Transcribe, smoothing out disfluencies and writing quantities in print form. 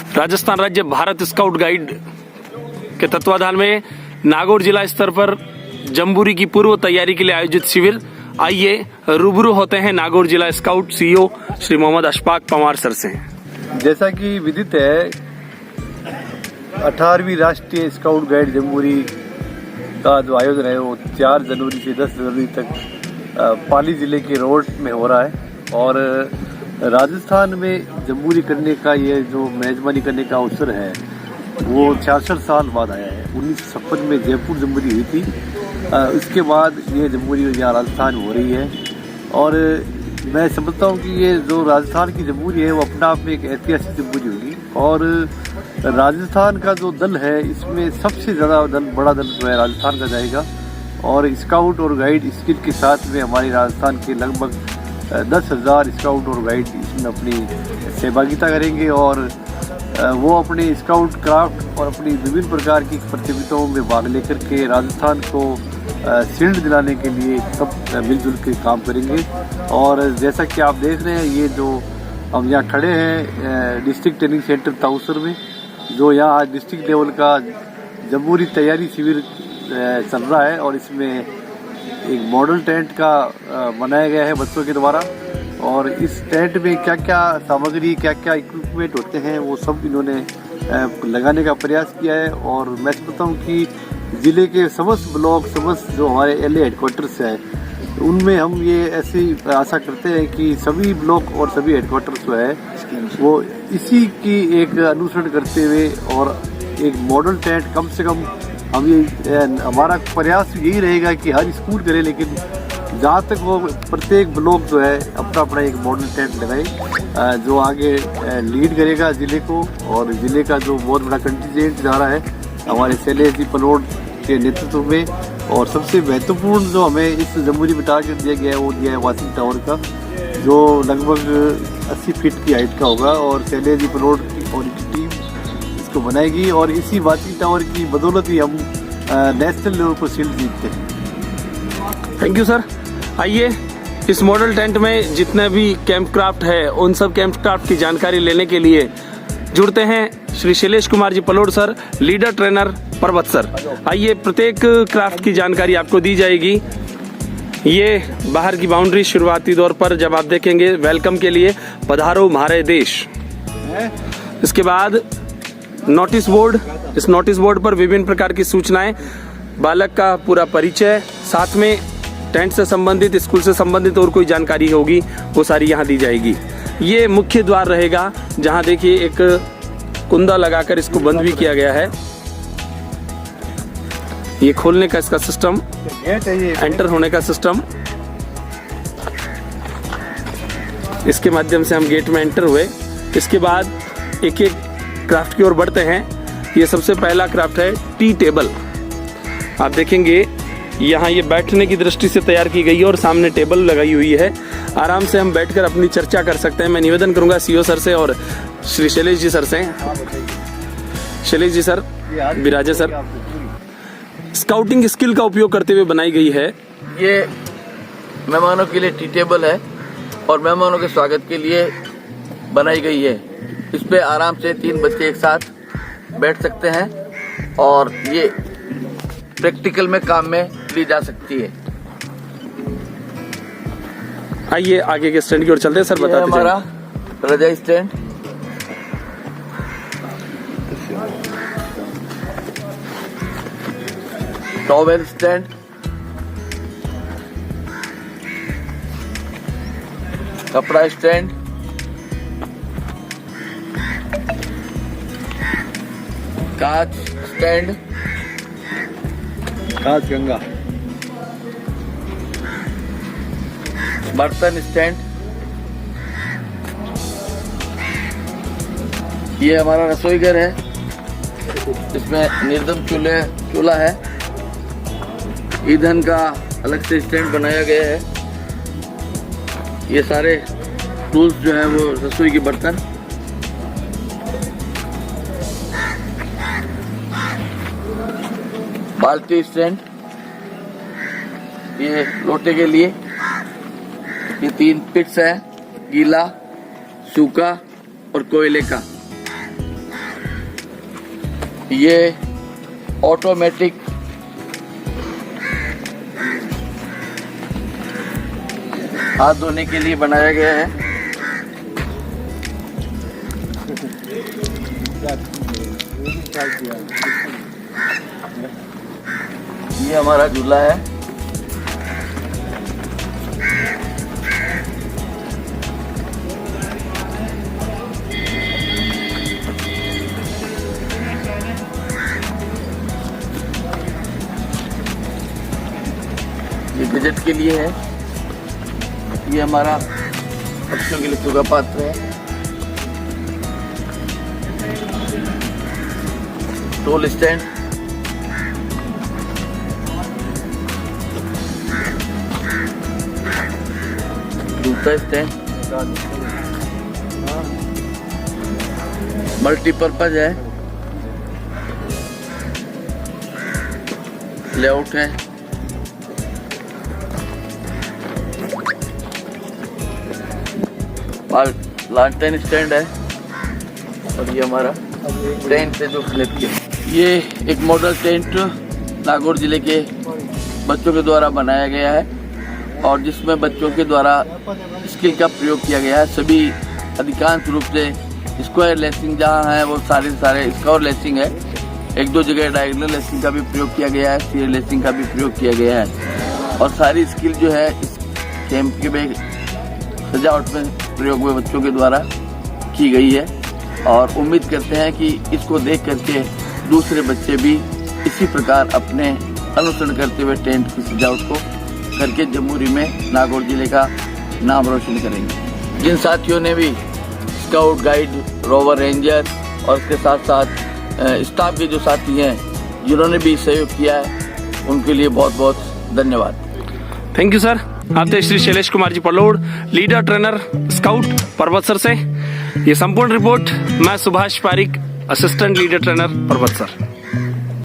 राजस्थान राज्य Bharat scout guide के तत्वाधान में नागौर जिला स्तर पर जम्बूरी की पूर्व तैयारी के लिए आयोजित शिविर। आइए रूबरू होते हैं नागौर जिला scout CEO Shri Mohammad Ashfaq Panwar sir से। जैसा कि विदित है, 18वीं राष्ट्रीय स्काउट गाइड जम्बूरी का जो आयोजन है वो 4 जनवरी से 10 जनवरी तक पाली जिले के रोड में हो रहा है। और राजस्थान में जम्बूरी करने का ये जो मेजबानी करने का अवसर है वो 66 साल बाद आया है। 1956 में जयपुर जम्बूरी हुई थी, उसके बाद ये जम्बूरी यहाँ राजस्थान हो रही है। और मैं समझता हूँ कि ये जो राजस्थान की जम्बूरी है वो अपना आप में एक ऐतिहासिक जम्बूरी होगी। और राजस्थान का जो दल है इसमें सबसे ज़्यादा बड़ा दल जो है राजस्थान का जाएगा। और स्काउट और गाइड स्किल के साथ में हमारे राजस्थान के लगभग 10,000 स्काउट और गाइड इसमें अपनी सहभागिता करेंगे। और वो अपने स्काउट क्राफ्ट और अपनी विभिन्न प्रकार की प्रतियोगिताओं में भाग लेकर के राजस्थान को शील्ड दिलाने के लिए सब मिलजुल के काम करेंगे। और जैसा कि आप देख रहे हैं, ये जो हम यहाँ खड़े हैं डिस्ट्रिक्ट ट्रेनिंग सेंटर ताउसर में, जो यहाँ आज डिस्ट्रिक्ट लेवल का जम्बूरी तैयारी शिविर चल रहा है। और इसमें एक मॉडल टेंट का बनाया गया है बच्चों के द्वारा। और इस टेंट में क्या क्या सामग्री, क्या क्या इक्विपमेंट होते हैं वो सब इन्होंने लगाने का प्रयास किया है। और मैं समझता हूँ कि ज़िले के समस्त ब्लॉक, समस्त जो हमारे एलए हेडक्वार्टर्स हैं, उनमें हम ये ऐसी आशा करते हैं कि सभी ब्लॉक और सभी हेडक्वार्टर्स जो है वो इसी की एक अनुसरण करते हुए और एक मॉडल टेंट कम से कम हम ये हमारा प्रयास यही रहेगा कि हर स्कूल करे, लेकिन जहाँ तक वो प्रत्येक ब्लॉक जो है अपना अपना एक मॉडल टेंट लगाए जो आगे लीड करेगा ज़िले को। और ज़िले का जो बहुत बड़ा कंटिजेंट जा रहा है हमारे शैलेश जी पलोड के नेतृत्व में। और सबसे महत्वपूर्ण जो हमें इस जम्बूरी में टारगेट दिया गया है वो दिया है वाचिंग टावर का, जो लगभग 80 फीट की हाइट का होगा। और शैलेश जी पलोड की और की टीम इसको बनाएगी और इसी वाचिंग टावर की बदौलत ही हम नेशनल लेवल पर शील्ड जीतते हैं। Thank you sir. आइए इस मॉडल टेंट में जितने भी कैंप क्राफ्ट है उन सब कैंप क्राफ्ट की जानकारी लेने के लिए जुड़ते हैं श्री शैलेश कुमार जी पलोड सर, लीडर ट्रेनर पर्वत सर। आइए प्रत्येक क्राफ्ट की जानकारी आपको दी जाएगी। ये बाहर की बाउंड्री शुरुआती दौर पर जब आप देखेंगे वेलकम के लिए पधारो हमारे देश। इसके बाद नोटिस बोर्ड, इस नोटिस बोर्ड पर विभिन्न प्रकार की सूचनाएं, बालक का पूरा परिचय, साथ में टेंट से संबंधित, स्कूल से संबंधित और कोई जानकारी होगी वो सारी यहाँ दी जाएगी। ये मुख्य द्वार रहेगा जहाँ देखिए एक कुंदा लगाकर इसको बंद भी किया गया है। ये खोलने का इसका सिस्टम, एंटर होने का सिस्टम, इसके माध्यम से हम गेट में एंटर हुए। इसके बाद एक एक क्राफ्ट की ओर बढ़ते हैं। ये सबसे पहला क्राफ्ट है टी टेबल। आप देखेंगे यहाँ ये बैठने की दृष्टि से तैयार की गई है और सामने टेबल लगाई हुई है। आराम से हम बैठकर अपनी चर्चा कर सकते हैं। मैं निवेदन करूंगा सीईओ सर से और श्री शैलेश जी सर से। शैलेश जी सर, विराजे सर, स्काउटिंग स्किल का उपयोग करते हुए बनाई गई है। ये मेहमानों के लिए टी टेबल है और मेहमानों के स्वागत के लिए बनाई गई है। इस पे आराम से 3 बच्चे एक साथ बैठ सकते हैं और ये प्रैक्टिकल में काम में ली जा सकती है। आइए आगे के स्टैंड की ओर चलते हैं सर, बताते हमारा रजाई स्टैंड, टॉवेल स्टैंड, कपड़ा स्टैंड, कांच स्टैंड, कांच गंगा, बर्तन स्टैंड। ये हमारा रसोई घर है, इसमें निर्दम चूल्हा है। ईंधन का अलग से स्टैंड बनाया गया है। ये सारे टूल्स जो है वो रसोई के बर्तन, बाल्टी स्टैंड, ये लोटे के लिए। ये 3 पिट्स है, गीला, सूखा और कोयले का। ये ऑटोमेटिक हाथ धोने के लिए बनाया गया है। ये हमारा झूला है। ये बजट के लिए है। ये हमारा बच्चों के लिए का पात्र है। टोल स्टैंड, जूता स्टैंड, मल्टीपर्पज है, लेआउट है, लालटेन स्टैंड है और ये हमारा टेंट है जो फ्लिप किया। ये एक मॉडल टेंट नागौर जिले के बच्चों के द्वारा बनाया गया है और जिसमें बच्चों के द्वारा स्किल का प्रयोग किया गया है। सभी अधिकांश रूप से स्क्वायर लेसिंग जहाँ है वो सारे स्क्वायर लेसिंग है। एक दो जगह डायगोनल लेसिंग का भी प्रयोग किया गया है, सीरियल लेसिंग का भी प्रयोग किया गया है और सारी स्किल जो है इस कैंप के में सजावट में प्रयोग में बच्चों के द्वारा की गई है और उम्मीद करते हैं कि इसको देख करके दूसरे बच्चे भी इसी प्रकार अपने अनुसरण करते हुए टेंट की सजावट को करके जमुई में नागौर जिले का नाम रोशन करेंगे। जिन साथियों ने भी स्काउट गाइड, रोवर रेंजर और उसके साथ साथ स्टाफ के जो साथी हैं जिन्होंने भी सहयोग किया है उनके लिए बहुत बहुत धन्यवाद। Thank you sir. आप थे Shri Shailesh Kumar ji Palod, leader trainer scout Parbatsar से। ये संपूर्ण रिपोर्ट मैं Subhash Pareek, assistant leader trainer Parbatsar.